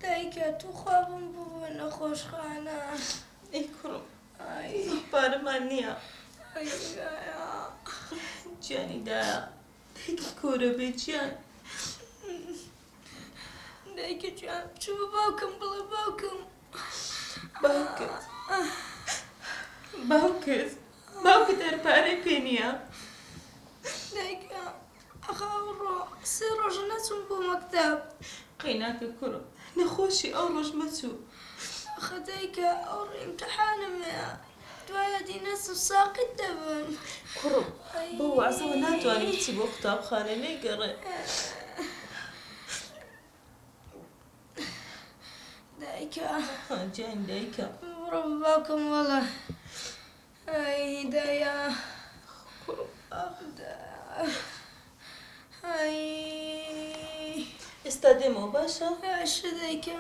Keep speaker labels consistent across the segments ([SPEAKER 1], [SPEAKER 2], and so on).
[SPEAKER 1] دایکە تو خوابم بوو نەخۆشخانە.
[SPEAKER 2] ئەی کوڕم پارەمان نییە. گیانی دایە دایکی کۆرە بێ گیان.
[SPEAKER 1] دایکە گیان چوو بە باوکم بڵێ باوکم.
[SPEAKER 2] باوکت هەرپارەی پێ نییە.
[SPEAKER 1] دایکە ئەخەوڕۆ 3 ڕۆژە نەچووم بۆ مەکتەب.
[SPEAKER 2] قەیناکە کوڕم نەخۆشی ئەو ڕۆژ مەچوو.
[SPEAKER 1] ئەخە دایکە ئەو ئیمتحانمەیە دوایە دینەچوو ساقیت دەبم.
[SPEAKER 2] کوڕم بۆ وازەوە ناتوانێت بچی بۆ قوتابخانە نەیگەڕێ.
[SPEAKER 1] دایکە
[SPEAKER 2] گیان دایکە
[SPEAKER 1] بڕۆ بە باوکم وەڵە. ئەی دایە
[SPEAKER 2] ئێستا دێمەوە باشە؟
[SPEAKER 1] باشە دایکە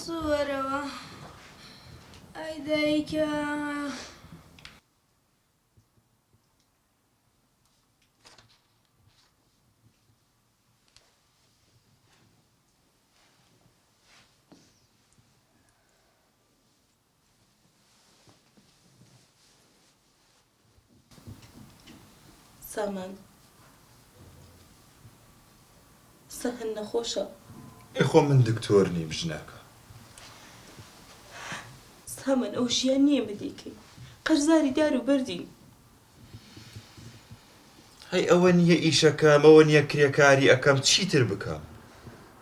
[SPEAKER 1] زۆرەوە. ئەی دایکە
[SPEAKER 2] سامان سەهن نەخۆشە.
[SPEAKER 3] خۆ من دکتۆر نیم ژنەکە.
[SPEAKER 2] سامان ئەو ژیان نییە مدیکەی قەرزاری دار و بەردین.
[SPEAKER 3] هەی ئەوە نییە ئیشەکەم ئەوە نییە کرێکاری ئەەکەم چیتر بکەم.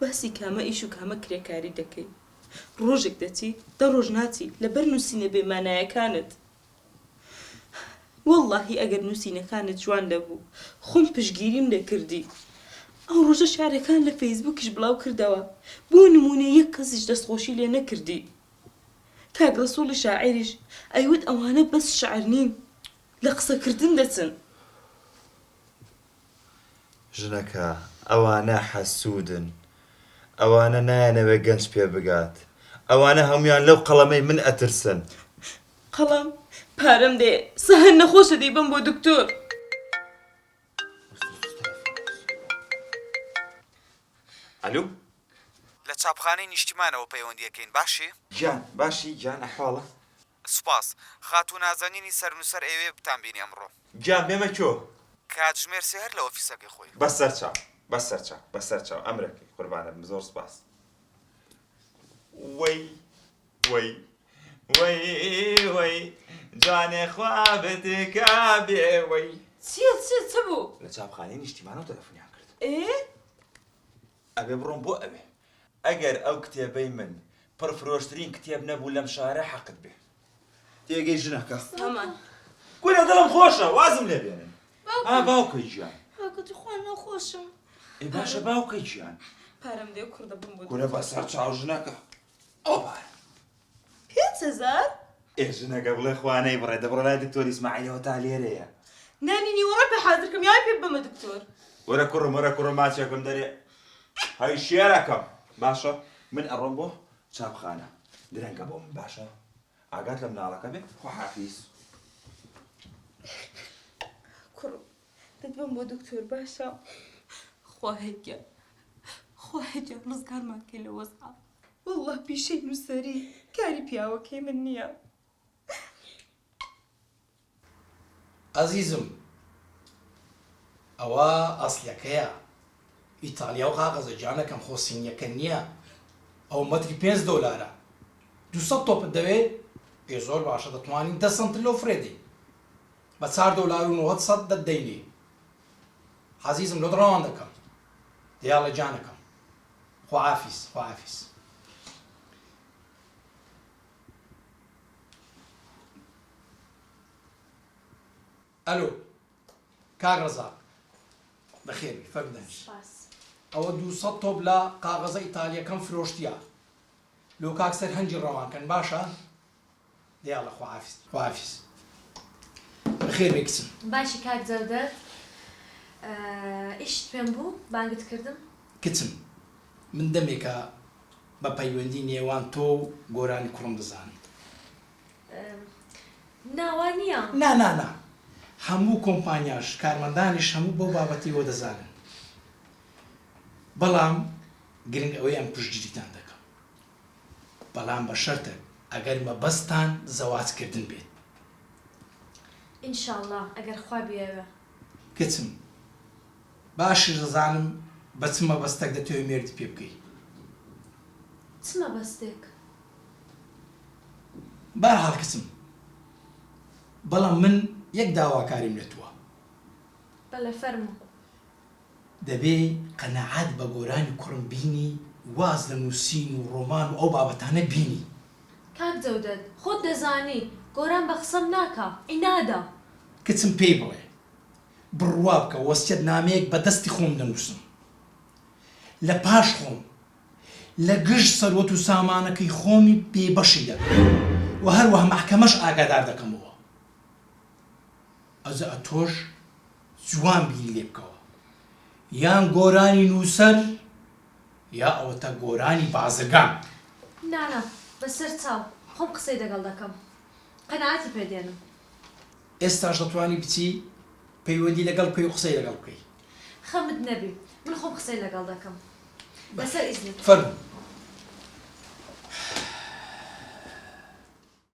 [SPEAKER 2] باسی کامە ئیش و کامە کرێکاری دەکەی. ڕۆژێک دەچی 10 ڕۆژ ناچی لەبەر نووسینە بێمانایەکانت. وەڵڵاهی ئەگەر نووسینەکانت جوان دەبوو خۆم پشگیریم دەکردی. ئەو ڕۆژە شارەکان لە فەیسبووکیش بڵاو کردەوە بۆ نمونە یەک کەسیش دەستخۆشی لێ نەکردی. کاک ڕەسووڵی شاعریش ئەیوت ئەوانە بەس شعر نین لە قسەکردن دەچن.
[SPEAKER 3] ژنەکە ئەوانە حەسوودن، ئەوانە نایەنەوێ گەنج پێ بگات، ئەوانە هەمویان لەو قەڵەمەی من ئەترسن.
[SPEAKER 2] قەڵەم پارەم دێ سەهن نەخۆشە دەیبم بۆ دکتۆر.
[SPEAKER 3] ئەلو
[SPEAKER 4] لە چاپخانەی نیشتیمانەوە پەیوەندیەکەین باشی؟
[SPEAKER 3] گیان باشی گیان ئەحواڵە؟
[SPEAKER 4] سوپاس خاتوو نازەنینی سەرنووسەر ئێوێ بتانبینی ئەمڕۆ.
[SPEAKER 3] گیان بێمە کۆ؟
[SPEAKER 4] کاتژمێر سێهەر لە ئۆفیسەکەی خۆی.
[SPEAKER 3] بەسەر چاو ئەمرەکەی قوربانم زۆر سپاس. وەی جوانێ خوابت کابێ وەی.
[SPEAKER 2] چ بوو؟
[SPEAKER 3] لە چاپخانەی نیشتیمانەوە تەلەفۆنیان کرد. ئەبێ بڕۆم بۆ ئەوێ ئەگەر ئەو کتێبەی من پڕفرۆشترین کتێب نەبوو لەم شارە حەقت بێ. تێگەی ژنەکە
[SPEAKER 2] هەمان
[SPEAKER 3] گورە دڵم خۆشە وازم لێ بێنن. باوکەی گیان
[SPEAKER 1] باوکەتی خۆن نەخۆشم.
[SPEAKER 3] ئەی باشە باوکەی گیان
[SPEAKER 2] پارەم دێ کوڕ دەبم بۆ
[SPEAKER 3] گورە بەسەر چاو ژنەکە ئەو پارە
[SPEAKER 2] 5,000
[SPEAKER 3] ژنەکە بڵێ خوانەی بڕێ دەبڕە لای دکتۆر ئیسماعیلەوە تا لێرەیە.
[SPEAKER 2] نانی نیوەڕە پێ حاضرکەم یان پێ بمە دکتۆر.
[SPEAKER 3] وەرە کوڕم ماچێکم دەرێ هەی شێرەکەم باشە من ئەڕۆم بۆ چاپخانە درەنگە بۆ من باشە ئاگات لە مناڵەکە بێ خواحافیز.
[SPEAKER 2] کوڕ دەبم بۆ دکتۆر باشە خواهێکە ڕزگارمان کەی لە وەزعە. وەڵڵا پیشەی نووسەری کاری پیاوەکەی من نییە.
[SPEAKER 5] عزیزم ئەوە ئەسلەکەیە ئیتالیا و قاغەزە جانەکەم خۆسینیەکە نییە. ئەو مەتری $5 200 تۆپت دەوێت پێ زۆر باشە دەتوانین 10 سنت لەو فرێدی بە $4.90 دەتدەینی. عزیزم لۆ دڕەوان دەکەم دیاڵە جانەکەم خواحافیز. ئەلو کاک ڕەزاق بەخێری فەرمودەنج ئەوە 200 تۆپ لە قاغەزە ئیتالیەکەم فرۆشتیە لۆ کاک سەر هەنجی ڕەوانکەن باشە؟ دیاڵە خواحافیز بەخێر بێ کچم.
[SPEAKER 6] باشی کاک جەودەر ئیشت پێم بوو بانگت کردم.
[SPEAKER 5] کچم من دەمێکە بە پەیوەندی نێوان تۆ و گۆرانی کوڕم دەزانم.
[SPEAKER 6] ناوە نییە؟
[SPEAKER 5] نا هەموو کۆمپانیاش کارمەندانیش هەموو بۆ بابەتی وە دەزانن. بەڵام گرنگ ئەوەیان پشتگیریتان دەکەم بەڵام بە شەرتە ئەگەر مەبەستان زەواجکردن بێت
[SPEAKER 6] ئینشاءڵڵا ئەگەر خوا بیەوە
[SPEAKER 5] کچم باشی دەزانم بە چ مەبەستێک دەتەوێت مێردی پێ بکەیت
[SPEAKER 6] چ مەبەستێک
[SPEAKER 5] بەرحاڵ کچم بەڵام من یەک داواکاریم لە تووە
[SPEAKER 6] بەڵێ فەرموو
[SPEAKER 5] دەبێ قەنەعات بە گۆرانی کوڕم بینی واز لە نووسین و ڕۆمان و ئەو بابەتانە بینی
[SPEAKER 6] کاک جەودەت خۆت دەزانی گۆران بە قسەم ناکا ئینادا
[SPEAKER 5] کچم پێی بڵێ بڕوا بکە وەسیەت نامەیەک بە دەستی خۆم دەنووسم لە پاش خۆم لە گشت سەروەت و سامانەکەی خۆمی بێبەشی دەکەم و هەروەها مەحکەمەش ئاگادار دەکەمەوە ئەزە ئەتۆش جوان بیر لێ بکەوە یان گۆرانی نووسەر یا ئەوەتە گۆرانی بازرگان
[SPEAKER 6] نانا بەسەر چاو خۆم قسەی لەگەڵ دەکەم قەنەعاتی پێدێنم
[SPEAKER 5] ئێستاش دەتوانی بچی پەیوەندی لەگەڵ بکەی و قسەی لەگەڵ بکەی
[SPEAKER 6] خەمت نەبی من خۆم قسەی لەگەڵ دەکەم بەسەر ئیزنت
[SPEAKER 5] فەرموو